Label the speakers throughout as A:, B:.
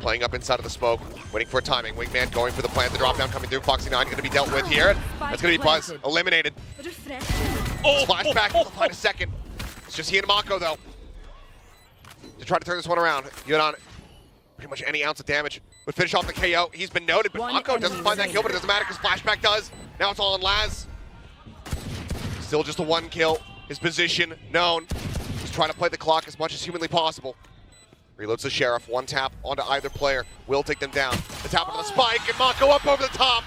A: playing up inside of the smoke, waiting for timing. Wingman going for the plant. The drop down coming through. Foxy 9 going to be dealt with here. That's going to be Buzz eliminated. Flashback. He'll find a second. It's just he and Mako though to try to turn this one around. Yudon, pretty much any ounce of damage would finish off the KO. He's been noted, but Mako doesn't find that kill, but it doesn't matter because Flashback does. Now it's all on Laz. Still just a 1 kill. His position known. He's trying to play the clock as much as humanly possible. Reloads the Sheriff. 1 tap onto either player. Will take them down. The tap onto the spike, and Mako up over the top.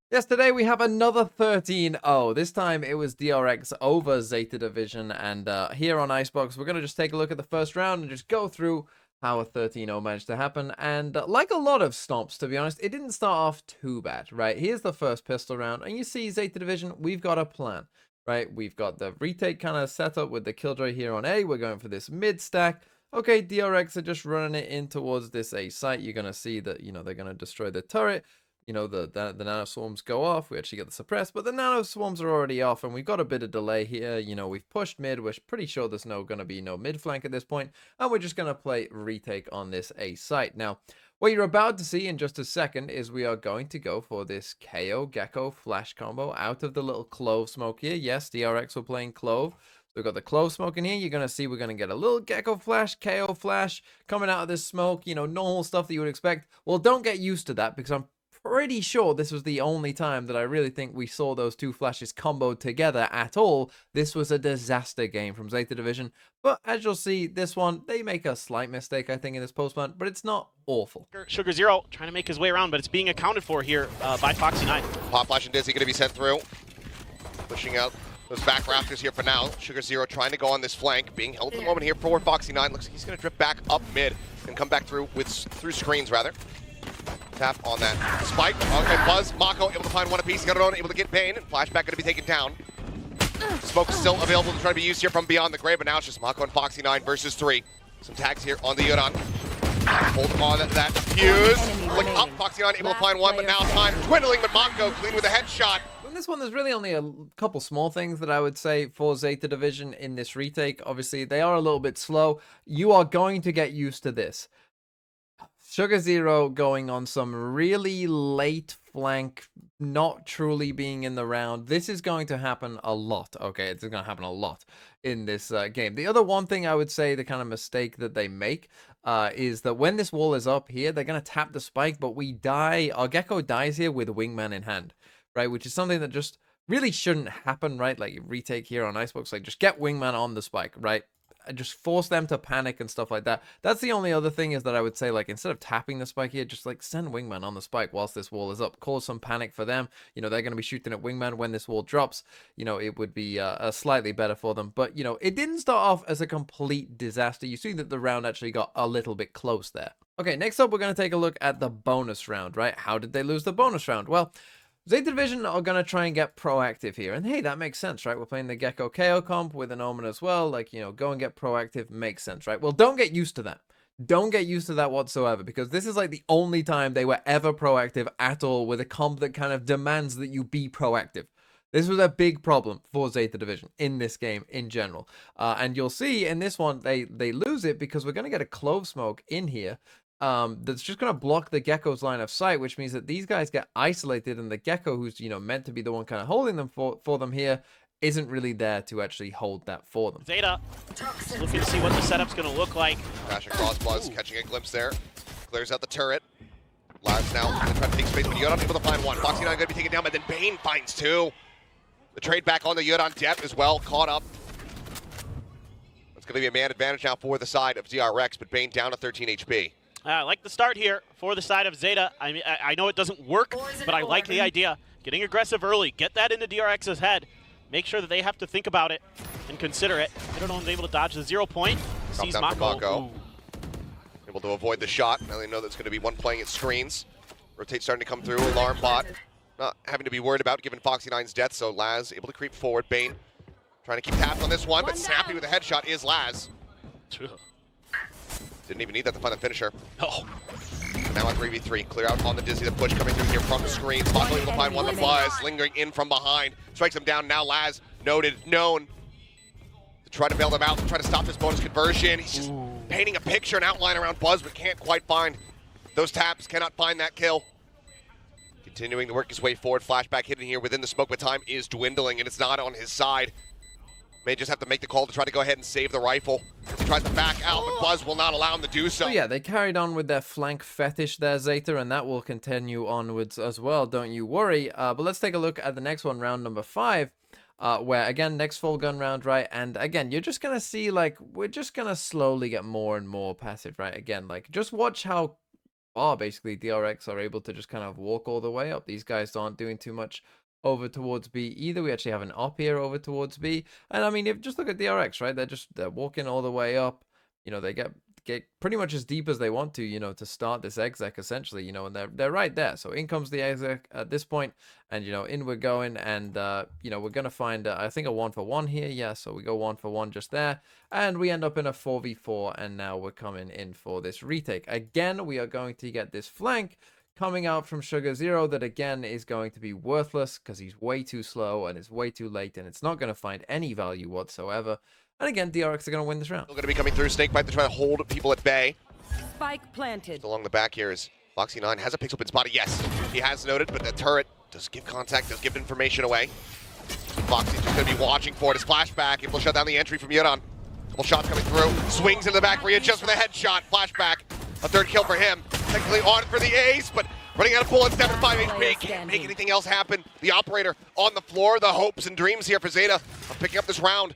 B: Yes, today we have another 13-0. This time it was DRX over Zeta Division, and here on Icebox, we're going to just take a look at the first round and just go through how a 13-0 managed to happen. And like a lot of stomps, to be honest, it didn't start off too bad, right? Here's the first pistol round, and you see Zeta Division, we've got a plan. Right, we've got the retake kind of set up with the Killjoy here on A. We're going for this mid stack. Okay, DRX are just running it in towards this A site. You're going to see that, you know, they're going to destroy the turret. You know, the nano swarms go off. We actually get the suppress, but the nano swarms are already off, and we've got a bit of delay here. You know, we've pushed mid. We're pretty sure there's going to be no mid flank at this point, and we're just going to play retake on this A site. Now, what you're about to see in just a second is we are going to go for this KO Gecko flash combo out of the little clove smoke here. Yes, DRX were playing clove. So we've got the clove smoke in here. You're going to see we're going to get a little Gecko flash, KO flash coming out of this smoke. You know, normal stuff that you would expect. Well, don't get used to that because I'm pretty sure this was the only time that I really think we saw those 2 flashes comboed together at all. This was a disaster game from Zeta Division. But as you'll see, this one, they make a slight mistake, I think, in this post plant, but it's not awful.
C: Sugar Zero trying to make his way around, but it's being accounted for here by Foxy 9.
A: Pop Flash and Dizzy going to be sent through. Pushing out those back rafters here for now. Sugar Zero trying to go on this flank, being held at the moment here for Foxy 9. Looks like he's going to drift back up mid and come back through screens, rather. Tap on that spike. Okay, Buzz, Mako able to find 1 apiece. Got it on, able to get Bane. And Flashback going to be taken down. Smoke is still available to try to be used here from beyond the grave, but now it's just Mako and Foxy 9 versus 3. Some tags here on the Yudon. Hold on that fuse. Look up, Foxy 9 able to find 1, but now time dwindling, but Mako clean with a headshot.
B: In this one, there's really only a couple small things that I would say for Zeta Division in this retake. Obviously, they are a little bit slow. You are going to get used to this. Sugar Zero going on some really late flank, not truly being in the round. This is going to happen a lot, okay? It's going to happen a lot in this game. The other one thing I would say, the kind of mistake that they make is that when this wall is up here, they're going to tap the spike, but we die. Our Gecko dies here with Wingman in hand, right? Which is something that just really shouldn't happen, right? Like retake here on Icebox, like just get Wingman on the spike, right? Just force them to panic and stuff like that. That's the only other thing is that I would say, like, instead of tapping the spike here, just like send Wingman on the spike whilst this wall is up. Cause some panic for them. You know, they're going to be shooting at Wingman when this wall drops. You know, it would be slightly better for them. But, you know, it didn't start off as a complete disaster. You see that the round actually got a little bit close there. Okay, next up, we're going to take a look at the bonus round, right? How did they lose the bonus round? Well, Zeta Division are going to try and get proactive here. And hey, that makes sense, right? We're playing the Gecko KO comp with an Omen as well. Like, you know, go and get proactive makes sense, right? Well, don't get used to that. Don't get used to that whatsoever, because this is like the only time they were ever proactive at all with a comp that kind of demands that you be proactive. This was a big problem for Zeta Division in this game in general. And you'll see in this one, they lose it because we're going to get a clove smoke in here. That's just going to block the Gecko's line of sight, which means that these guys get isolated, and the Gecko, who's, you know, meant to be the one kind of holding them for them here, isn't really there to actually hold that for them.
C: Zeta looking to see what the setup's going to look like.
A: Dash across Buzz, catching a glimpse there. Clears out the turret. Laz now going to try to take space, but Yudon able to find 1. Foxy 9 going to be taken down, but then Bane finds 2. The trade back on the Yudon depth as well, caught up. It's going to be a man advantage now for the side of DRX, but Bane down to 13 HP.
C: I like the start here for the side of Zeta. I mean, I know it doesn't work, but I like the idea. Getting aggressive early, get that into DRX's head. Make sure that they have to think about it and consider it. Yudon's able to dodge the 0 point. Sees Mako.
A: Able to avoid the shot. Now they know that's going to be one playing at screens. Rotate starting to come through. Alarm bot. Not having to be worried about given Foxy 9's death, so Laz able to creep forward. Bane trying to keep tabs on this one, but snappy with a headshot is Laz. Didn't even need that to find the finisher.
C: Oh.
A: Now on 3v3, clear out on the Dizzy, the push coming through here from the screen. Mako able to find 1, but Buzz lingering in from behind. Strikes him down, now Laz known to try to bail them out, to try to stop this bonus conversion. He's just painting a picture, an outline around Buzz, but can't quite find Those taps cannot find that kill. Continuing to work his way forward. Flashback hidden here within the smoke, but time is dwindling, and it's not on his side. May just have to make the call to try to go ahead and save the rifle. He tries to back out, but Buzz will not allow him to do so.
B: So yeah, they carried on with their flank fetish there, Zeta, and that will continue onwards as well, don't you worry. But let's take a look at the next one, round number 5. Where, again, next full gun round, right? And, again, you're just going to see, like, we're just going to slowly get more and more passive, right? Again, like, just watch how far, basically, DRX are able to just kind of walk all the way up. These guys aren't doing too much over towards B either. We actually have an op here over towards B. And, I mean, if just look at DRX, right? They're walking all the way up. You know, they get pretty much as deep as they want to, you know, to start this exec essentially, you know, and they're right there. So in comes the exec at this point, and you know, in we're going, and you know, we're gonna find I think a 1-for-1 here. Yeah, so we go 1-for-1 just there, and we end up in a 4v4, and now we're coming in for this retake. Again, we are going to get this flank coming out from Sugar Zero that again is going to be worthless because he's way too slow and it's way too late, and it's not going to find any value whatsoever. And again, DRX are going to win this round.
A: Still going to be coming through. Snakebite to try to hold people at bay.
D: Spike planted.
A: Along the back here is Foxy9 has a pixel pin spotted. Yes, he has noted, but the turret does give contact, does give information away. Foxy's just going to be watching for it. His flashback. Able to shut down the entry from Yuron. Couple shots coming through. Swings into the back, readjusts for the headshot. Flashback. A third kill for him. Technically on for the ace, but running out of bullets. 7-5 HP. Can't make anything else happen. The operator on the floor. The hopes and dreams here for Zeta of picking up this round.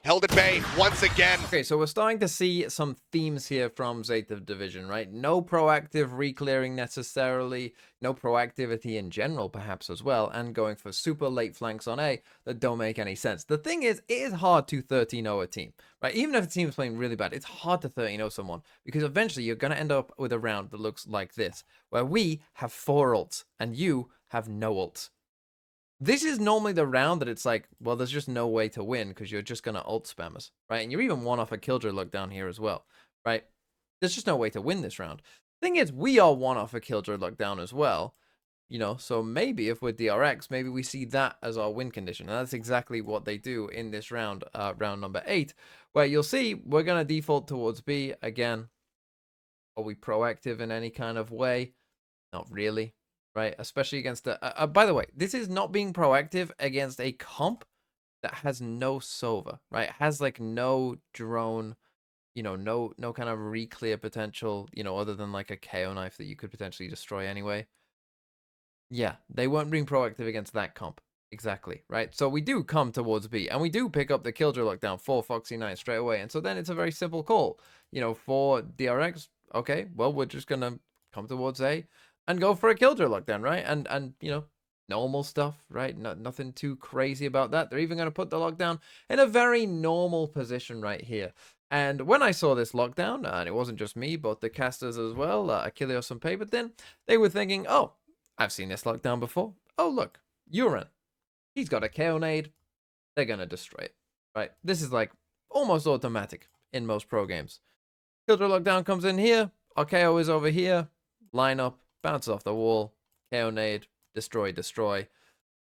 A: Held at bay once again.
B: Okay, so we're starting to see some themes here from Zeta Division, right? No proactive re-clearing necessarily, no proactivity in general perhaps as well, and going for super late flanks on A that don't make any sense. The thing is, it is hard to 13-0 a team, right? Even if a team is playing really bad, it's hard to 13-0 someone, because eventually you're going to end up with a round that looks like this, where we have 4 ults and you have no ults. This is normally the round that it's like, well, there's just no way to win because you're just going to ult spammers, right? And you're even one off a killjoy look down here as well, right? There's just no way to win this round. Thing is, we are one off a killjoy look down as well, you know, so maybe if we're DRX, maybe we see that as our win condition. And that's exactly what they do in this round, round number 8, where you'll see we're going to default towards B again. Are we proactive in any kind of way? Not really. Right, especially against a. By the way, this is not being proactive against a comp that has no Sova, right? It has like no drone, you know, no kind of re-clear potential, you know, other than like a KO knife that you could potentially destroy anyway. Yeah, they weren't being proactive against that comp. Exactly, right? So we do come towards B, and we do pick up the killjoy lockdown for Foxy9 straight away. And so then it's a very simple call, you know, for DRX. Okay, well, we're just gonna come towards A and go for a killjoy lockdown, right? And you know, normal stuff, right? Nothing too crazy about that. They're even going to put the lockdown in a very normal position right here. And when I saw this lockdown, and it wasn't just me, but the casters as well, Achilleos and Paper Thin, they were thinking, oh, I've seen this lockdown before. Oh, look, Uran. He's got a KO nade. They're going to destroy it, right? This is like almost automatic in most pro games. Killjoy lockdown comes in here. Our KO is over here. Line up. Bounces off the wall, KO nade, destroy, destroy.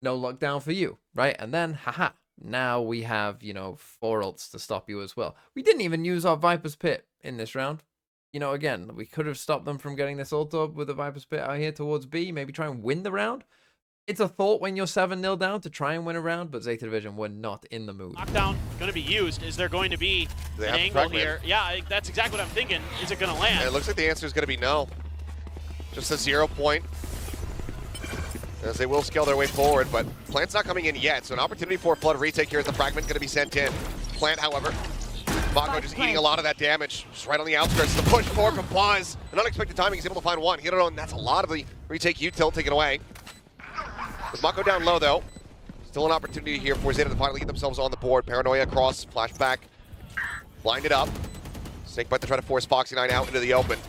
B: No lockdown for you, right? And then, haha, now we have, you know, 4 ults to stop you as well. We didn't even use our Viper's Pit in this round. You know, again, we could have stopped them from getting this ult up with the Viper's Pit out here towards B, maybe try and win the round. It's a thought when you're 7-0 down to try and win a round, but Zeta Division were not in the mood.
C: Lockdown going to be used. Is there going to be an angle here? Yeah, that's exactly what I'm thinking. Is it going to land?
A: And it looks like the answer is going to be no. Just a 0 point, as they will scale their way forward, but Plant's not coming in yet, so an opportunity for a Flood retake here as the fragment going to be sent in. Plant, however, Mako just eating a lot of that damage, just right on the outskirts. The push forward from Buzz, an unexpected timing, he's able to find one. Hirono, that's a lot of the retake util taken away. With Mako down low, though, still an opportunity here for Zeta to finally get themselves on the board. Paranoia across, flashback, blinded up. Snakebite to try to force Foxy9 out into the open.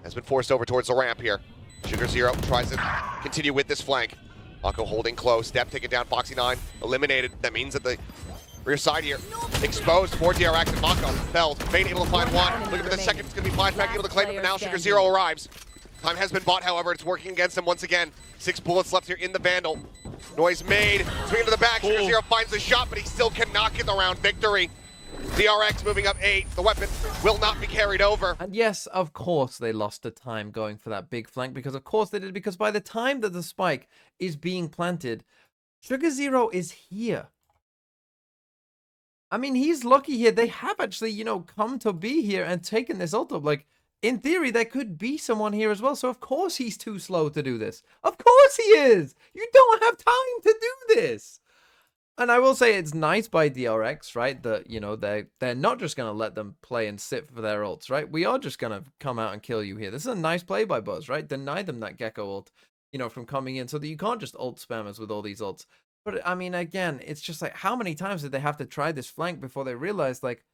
A: Has been forced over towards the ramp here. Sugar Zero tries to continue with this flank. Mako holding close. Step taken down. Foxy9 eliminated. That means that the rear side here exposed for DRX, and Mako felled. Fade able to find one. Looking for the second. It's going to be flashback able to claim it, but now Sugar Zero arrives. Time has been bought, however. It's working against him once again. 6 bullets left here in the Vandal. Noise made. Swing to the back. Sugar Zero finds the shot, but he still cannot get the round victory. DRX moving up 8. The weapon will not be carried over.
B: And yes, of course they lost the time going for that big flank, because of course they did, because by the time that the spike is being planted, Sugar Zero is here. I mean, he's lucky here. They have actually, you know, come to be here and taken this ult up. Like, in theory, there could be someone here as well. So, of course, he's too slow to do this. Of course he is. You don't have time to do this. And I will say it's nice by DRX, right? That, you know, they're not just going to let them play and sit for their ults, right? We are just going to come out and kill you here. This is a nice play by Buzz, right? Deny them that Gecko ult, you know, from coming in so that you can't just ult spammers with all these ults. But, I mean, again, it's just like, how many times did they have to try this flank before they realized, like,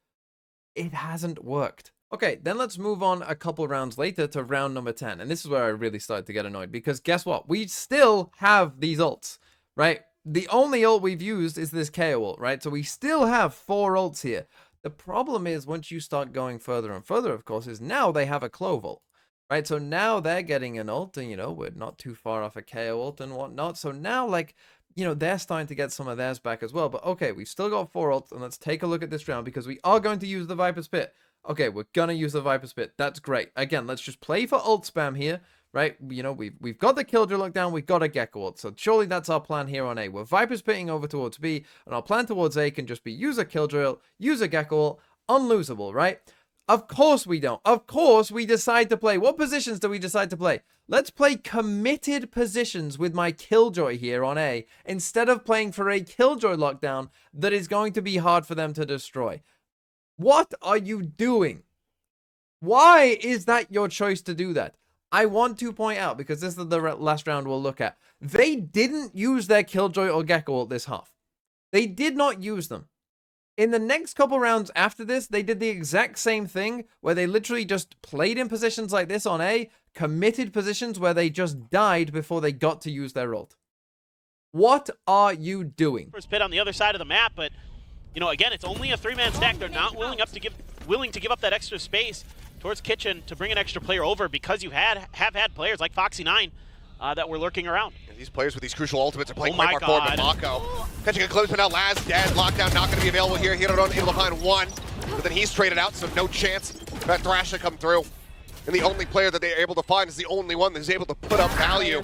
B: it hasn't worked? Okay, then let's move on a couple rounds later to round number 10. And this is where I really started to get annoyed, because guess what? We still have these ults, right? The only ult we've used is this KO ult, right? So we still have 4 ults here. The problem is, once you start going further and further, of course, is now they have a Clove ult, right? So now they're getting an ult, and, you know, we're not too far off a KO ult and whatnot. So now, like, you know, they're starting to get some of theirs back as well. But okay, we've still got 4 ults, and let's take a look at this round, because we are going to use the Viper's Pit. Okay, we're gonna use the Viper's Pit. That's great. Again, let's just play for ult spam here, right? You know, we've got the Killjoy lockdown, we've got a Gecko ult. So surely that's our plan here on A. We're Viper's Pitting over towards B, and our plan towards A can just be use a Killjoy ult, use a Gecko ult, unlosable, right? Of course we don't. Of course we decide to play. What positions do we decide to play? Let's play committed positions with my Killjoy here on A, instead of playing for a Killjoy lockdown that is going to be hard for them to destroy. What are you doing? Why is that your choice to do that? I want to point out, because this is the last round we'll look at, they didn't use their Killjoy or Gecko ult this half. They did not use them. In the next couple rounds after this, they did the exact same thing, where they literally just played in positions like this on A, committed positions where they just died before they got to use their ult. What are you doing?
C: First pit on the other side of the map, but, you know, again, it's only a 3-man stack. They're not willing to give up that extra space towards Kitchen to bring an extra player over, because you have had players like Foxy9 that were lurking around.
A: And these players with these crucial ultimates are playing
C: Oh
A: quite
C: my
A: more forward than
C: God.
A: Mako. Catching a glimpse, but now Laz dead. Lockdown not going to be available here. Hirodon able to find 1, but then he's traded out, so no chance that Thrash to come through. And the only player that they're able to find is the only one that's able to put up value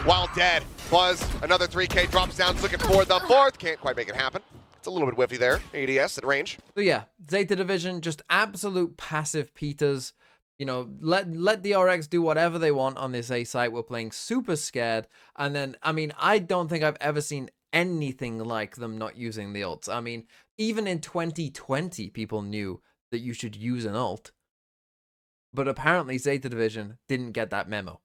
A: while dead. Buzz, another 3K, drops down, looking for the 4th. Can't quite make it happen. It's a little bit whiffy there. ADS at range.
B: So yeah, Zeta Division, just absolute passive Peters. You know, let DRX do whatever they want on this A site. We're playing super scared. And then, I mean, I don't think I've ever seen anything like them not using the ults. I mean, even in 2020, people knew that you should use an ult. But apparently Zeta Division didn't get that memo.